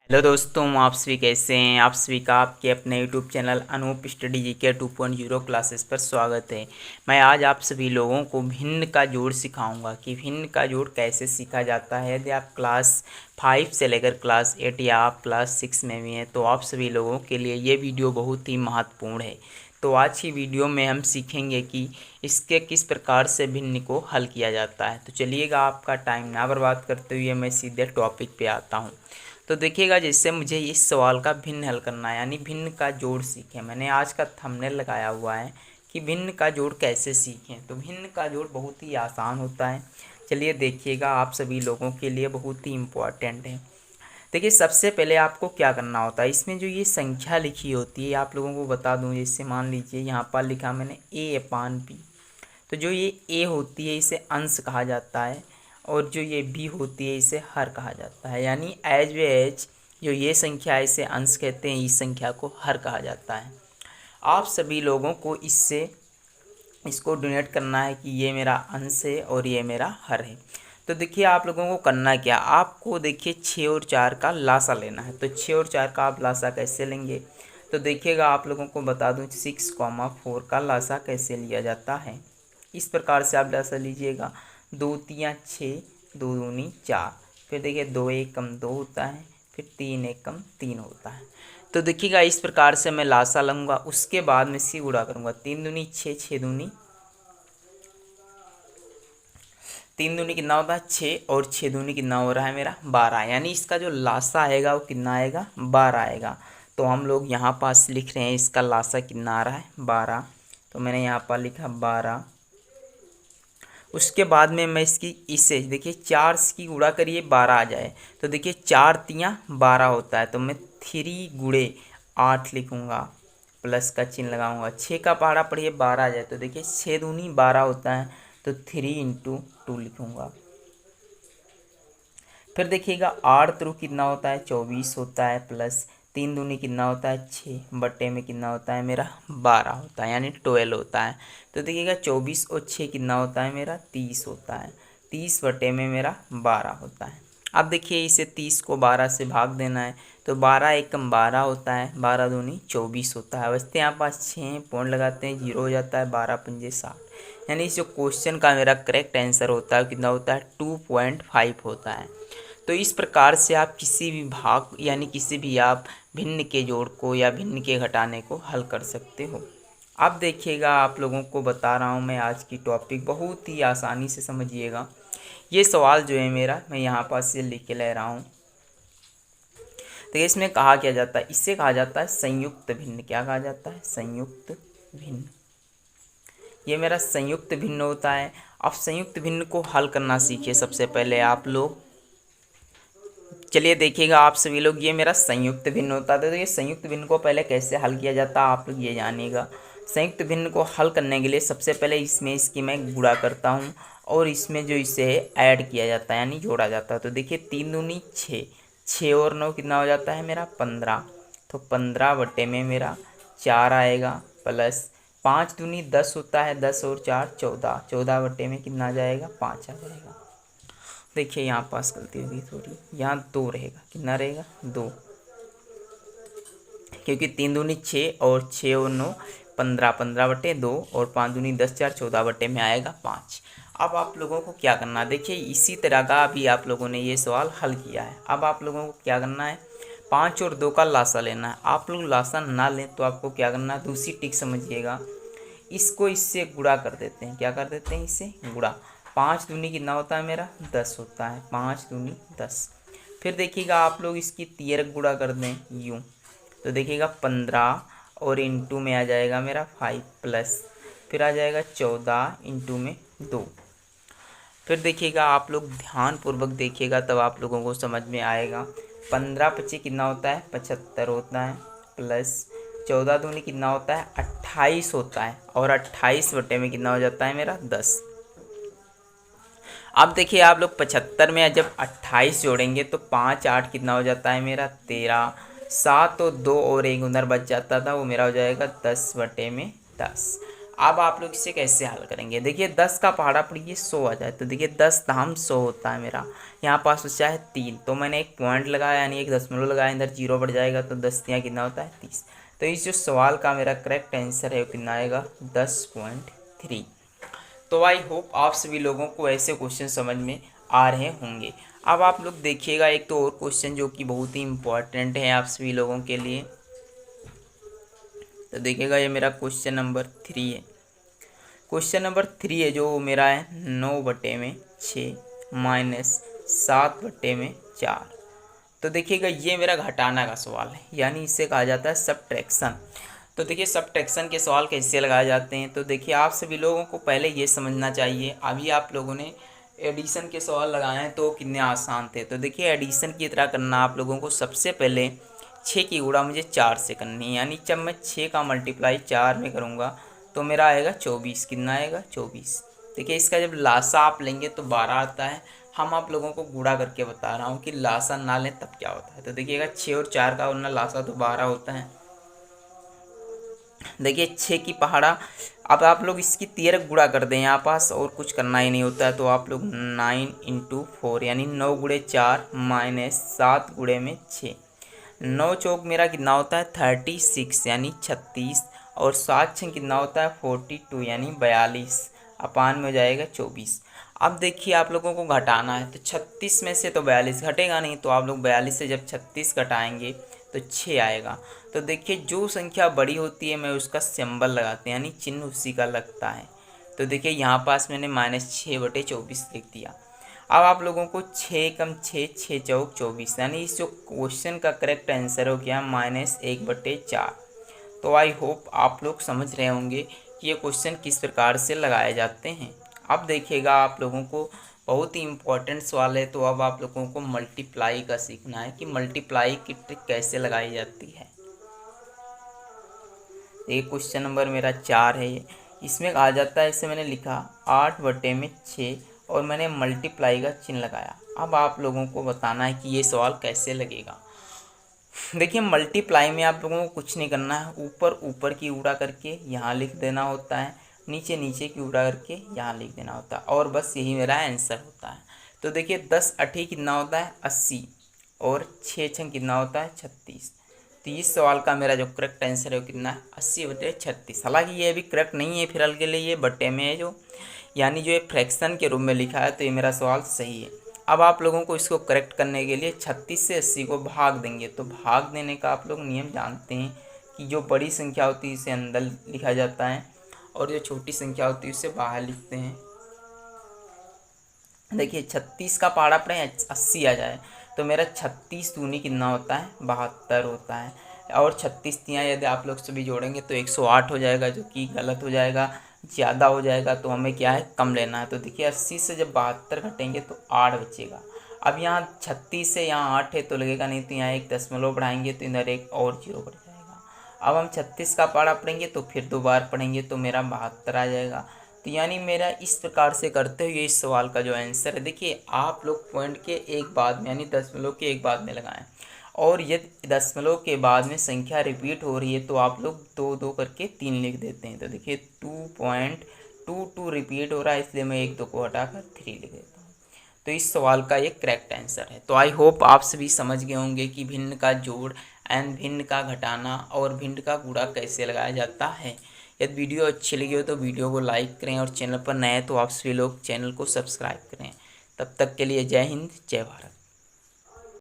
Hello दोस्तों, आप सभी कैसे हैं। आप सभी का आपके अपने YouTube channel Anoop study GK 2.0 classes पर स्वागत है। मैं आज आप सभी लोगों को भिन्न का जोड़ सिखाऊंगा कि भिन्न का जोड़ कैसे सीखा जाता है। यदि आप क्लास 5 से लेकर क्लास 8 या आप क्लास 6 में भी हैं तो आप सभी लोगों के लिए ये वीडियो बहुत ही महत्वपूर्ण है। तो आज की वीडियो में हम सीखेंगे कि इसके किस प्रकार से भिन्न को हल किया जाता है। तो चलिएगा, आपका टाइम ना बर्बाद करते हुए मैं सीधे टॉपिक पे आता हूँ। तो देखिएगा, जैसे मुझे इस सवाल का भिन्न हल करना है, यानी भिन्न का जोड़ सीखें। मैंने आज का थंबनेल लगाया हुआ है कि भिन्न का जोड़ कैसे सीखें। तो भिन्न का जोड़ बहुत ही आसान होता है। चलिए देखिएगा, आप सभी लोगों के लिए बहुत ही इम्पोर्टेंट है। देखिए, सबसे पहले आपको क्या करना होता है, इसमें जो ये संख्या लिखी होती है आप लोगों को बता दूं। जैसे मान लीजिए यहाँ पर लिखा मैंने A/B। तो जो ये ए होती है इसे अंश कहा जाता है, और जो ये बी होती है इसे हर कहा जाता है। यानी एज वे एज जो ये संख्या है इसे अंश कहते हैं, इस संख्या को हर कहा जाता है। आप सभी लोगों को इससे इसको डोनेट करना है कि ये मेरा अंश है और ये मेरा हर है। तो देखिए, आप लोगों को करना क्या, आपको देखिए 6 और 4 का लासा लेना है। तो 6 और 4 का आप लासा कैसे लेंगे, तो देखिएगा आप लोगों को बता दूं 6,4 का लासा कैसे लिया जाता है। इस प्रकार से आप लासा लीजिएगा। 2 तियाँ 6, 2 दूनी 4, फिर देखिए 2 एकम 2 होता है, फिर 3 एकम 3 होता है। तो देखिएगा, इस प्रकार से मैं लासा लूँगा, उसके बाद में सी गुणा करूँगा। 3 दूनी 6, 6 दूनी 3 दूनी कितना होता है 6, और 6 दूनी कितना हो रहा है मेरा 12। यानी इसका जो लासा आएगा वो कितना आएगा 12 आएगा। तो हम लोग यहाँ पास लिख रहे हैं इसका लासा कितना आ रहा है 12। तो मैंने यहाँ पर लिखा 12। उसके बाद में मैं इसकी इसे देखिए 4 की गुणा करिए 12 आ जाए। तो देखिए 4 तियाँ 12 होता है, तो मैं 3 गुणे 8 लिखूँगा, प्लस का चिन्ह लगाऊंगा। 6 का पहाड़ा पढ़िए 12 आ जाए। तो देखिए 6 दूनी 12 होता है, तो 3 इंटू 2 लिखूँगा। फिर देखिएगा 8 त्रू कितना होता है 24 होता है, प्लस 3 दूनी कितना होता है 6 बट्टे में कितना होता है मेरा 12 होता है, यानी 12 होता है। तो देखिएगा 24 और 6 कितना होता है मेरा 30 होता है। 30 बट्टे में मेरा 12 होता है। अब देखिए इसे 30 को 12 से भाग देना है। तो 12 एकम 12 होता है, 12 दूनी 24 होता है। वैसे यहाँ पास 6 पॉइंट लगाते हैं, 0 हो जाता है, 12 पंजे 60। यानी इस जो क्वेश्चन का मेरा करेक्ट आंसर होता है कितना होता है 2.5 होता है। तो इस प्रकार से आप किसी भी भाग यानी किसी भी आप भिन्न के जोड़ को या भिन्न के घटाने को हल कर सकते हो। अब देखिएगा, आप लोगों को बता रहा हूँ मैं आज की टॉपिक, बहुत ही आसानी से समझिएगा। ये सवाल जो है मेरा, मैं यहाँ पास से लिख के ले रहा हूँ। तो इसमें कहा क्या जाता है, इससे कहा जाता है संयुक्त भिन्न। क्या कहा जाता है, संयुक्त भिन्न। ये मेरा संयुक्त भिन्न होता है। अब संयुक्त भिन्न को हल करना सीखिए सबसे पहले आप लोग। चलिए देखिएगा आप सभी लोग, ये मेरा संयुक्त भिन्न होता है। तो ये संयुक्त भिन्न को पहले कैसे हल किया जाता है आप लोग ये जानिएगा। संयुक्त भिन्न को हल करने के लिए सबसे पहले इसमें इसकी मैं गुणा करता हूँ, और इसमें जो इसे ऐड किया जाता है यानी जोड़ा जाता है। तो देखिए 3 दूनी 6, 6 और 9 कितना हो जाता है मेरा 15। तो 15 बटे में मेरा 4 आएगा, प्लस 5 दूनी 10 होता है, 10 और 4 14, 14 बटे में कितना आ जाएगा 5 आ जाएगा। देखिए यहाँ पास गलती होगी थोड़ी, यहाँ 2 रहेगा, कितना रहेगा 2, क्योंकि 3 दूनी 6 और 6 और 9 15, 15 बटे 2 और 5 दूनी 10, 4 14 बटे में आएगा 5। अब आप लोगों को क्या करना है, देखिए इसी तरह का अभी आप लोगों ने ये सवाल हल किया है। अब आप लोगों को क्या करना है, 5 और 2 का लासा लेना है। आप लोग लासा ना लें तो आपको क्या करना है, दूसरी टिक समझिएगा। इसको इससे गुणा कर देते हैं। क्या कर देते हैं, इससे गुणा। 5 दूनी कितना होता है मेरा 10 होता है, 5 दूनी 10। फिर देखिएगा आप लोग इसकी तियरक गुणा कर दें यूँ। तो देखिएगा 15 और इंटू में आ जाएगा मेरा 5, प्लस फिर आ जाएगा 14 इंटू में 2। फिर देखिएगा आप लोग ध्यानपूर्वक देखिएगा, तब आप लोगों को समझ में आएगा। 15 पच्चीस कितना होता है 75 होता है, प्लस 14 दूनी कितना होता है 28 होता है, और 28 बटे में कितना हो जाता है मेरा 10। अब देखिए आप लोग 75 में जब 28 जोड़ेंगे तो 5 8 कितना हो जाता है मेरा 13, 7 और 2 और 1 उधर बच जाता था, वो मेरा हो जाएगा 10 बटे में 10। अब आप लोग इसे कैसे हल करेंगे, देखिए 10 का पहाड़ा पढ़िए 100 आ जाए, तो देखिए 10 धाम 100 होता है मेरा, यहाँ पास बचा है 3, तो मैंने एक पॉइंट लगाया यानी एक दशमलव लगाया, इधर जीरो बढ़ जाएगा तो 10 यहाँ कितना होता है 30। तो इस जो सवाल का मेरा करेक्ट आंसर है वो कितना आएगा 10.3। तो आई होप आप सभी लोगों को ऐसे क्वेश्चन समझ में आ रहे होंगे। अब आप लोग देखिएगा एक तो और क्वेश्चन जो कि बहुत ही इम्पोर्टेंट है आप सभी लोगों के लिए। तो देखिएगा ये मेरा क्वेश्चन नंबर 3 है। क्वेश्चन नंबर 3 है जो मेरा है 9/6 माइनस 7/4। तो देखिएगा ये मेरा घटाना का सवाल है, यानी इसे कहा जाता है सब्ट्रैक्शन। तो देखिए सब्ट्रैक्शन के सवाल कैसे लगाए जाते हैं, तो देखिए आप सभी लोगों को पहले ये समझना चाहिए, अभी आप लोगों ने एडिशन के सवाल लगाए हैं तो कितने आसान थे। तो देखिए एडिशन की तरह करना आप लोगों को सबसे पहले 6 की गुणा मुझे 4 से करनी है, यानी जब मैं 6 का मल्टीप्लाई 4 में करूँगा तो मेरा आएगा 24। कितना आएगा 24। देखिए इसका जब लासा आप लेंगे तो 12 आता है, हम आप लोगों को गुणा करके बता रहा हूँ कि लासा ना लें तब क्या होता है। तो देखिएगा 6 और 4 का उतना लासा तो 12 होता है। देखिए 6 की पहाड़ा, अब आप लोग इसकी 13 गुणा कर दें यहाँ पास, और कुछ करना ही नहीं होता है। तो आप लोग 9 × 4 यानी 9 गुणे 4 माइनस 7 गुणे में 6, 9 चौक मेरा कितना होता है 36 यानी 36, और 7 6 कितना होता है 42 यानी 42, अपान में हो जाएगा 24। अब देखिए आप लोगों को घटाना है, तो 36 में से तो 42 घटेगा नहीं, तो आप लोग 42 से जब 36 घटाएंगे तो 6 आएगा। तो देखिए जो संख्या बड़ी होती है मैं उसका सिंबल लगाते हैं, यानी चिन्ह उसी का लगता है। तो देखिए यहाँ पास मैंने -6/24 लिख दिया। अब आप लोगों को 6 कम 6, 6 चौक 24, यानी इस जो क्वेश्चन का करेक्ट आंसर हो गया -1/4। तो आई होप आप लोग समझ रहे होंगे कि ये क्वेश्चन किस प्रकार से लगाए जाते हैं। अब देखिएगा आप लोगों को बहुत ही इम्पोर्टेंट सवाल है, तो अब आप लोगों को मल्टीप्लाई का सीखना है कि मल्टीप्लाई की ट्रिक कैसे लगाई जाती है। ये क्वेश्चन नंबर मेरा 4 है, इसमें कहा जाता है, इसे मैंने लिखा 8/6 और मैंने मल्टीप्लाई का चिन्ह लगाया। अब आप लोगों को बताना है कि ये सवाल कैसे लगेगा। देखिए मल्टीप्लाई में आप लोगों को कुछ नहीं करना है, ऊपर ऊपर की उड़ा करके यहाँ लिख देना होता है, नीचे नीचे की उड़ा करके यहाँ लिख देना होता है, और बस यही मेरा आंसर होता है। तो देखिए 10 8 कितना होता है 80, और 6 6 कितना होता है 36। तो इस सवाल का मेरा जो करेक्ट आंसर है वो कितना है 80/36। हालांकि ये अभी करेक्ट नहीं है फिलहाल के लिए, ये बट्टे में है जो, यानी जो ये फ्रैक्शन के रूप में लिखा है, तो ये मेरा सवाल सही है। अब आप लोगों को इसको करेक्ट करने के लिए 36 से 80 को भाग देंगे। तो भाग देने का आप लोग नियम जानते हैं कि जो बड़ी संख्या होती है इसे अंदर लिखा जाता है, और जो छोटी संख्या होती है उसे बाहर लिखते हैं। देखिए 36 का पहाड़ा पड़े 80 आ जाए तो मेरा 36 दूनी कितना होता है 72 होता है, और 36 तियाँ यदि आप लोग सभी जोड़ेंगे तो 108 हो जाएगा, जो कि गलत हो जाएगा, ज़्यादा हो जाएगा। तो हमें क्या है कम लेना है। तो देखिए 80 से जब 72 घटेंगे तो 8 बचेगा। अब यहाँ 36 से यहाँ 8 है तो लगेगा नहीं, तो यहाँ एक दशमलव बढ़ाएंगे तो इधर एक और 0 बढ़ जाएगा। अब हम 36 का पहाड़ा पढ़ेंगे तो फिर 2 बार पढ़ेंगे तो मेरा 72 आ जाएगा। तो यानी मेरा इस प्रकार से करते हुए इस सवाल का जो आंसर है, देखिए आप लोग पॉइंट के एक बाद में यानी दशमलव के एक बाद में लगाएं, और यदि दशमलव के बाद में संख्या रिपीट हो रही है तो आप लोग 2 2 करके 3 लिख देते हैं। तो देखिए 2.22 रिपीट हो रहा है, इसलिए मैं 1 2 को हटाकर 3 लिख देता हूँ। तो इस सवाल का ये करेक्ट आंसर है। तो आई होप आप सभी समझ गए होंगे कि भिन्न का जोड़ एंड भिन्न का घटाना और भिन्न का गुणा कैसे लगाया जाता है। यदि वीडियो अच्छी लगी हो तो वीडियो को लाइक करें, और चैनल पर नए हैं तो आप सभी लोग चैनल को सब्सक्राइब करें। तब तक के लिए जय हिंद जय भारत।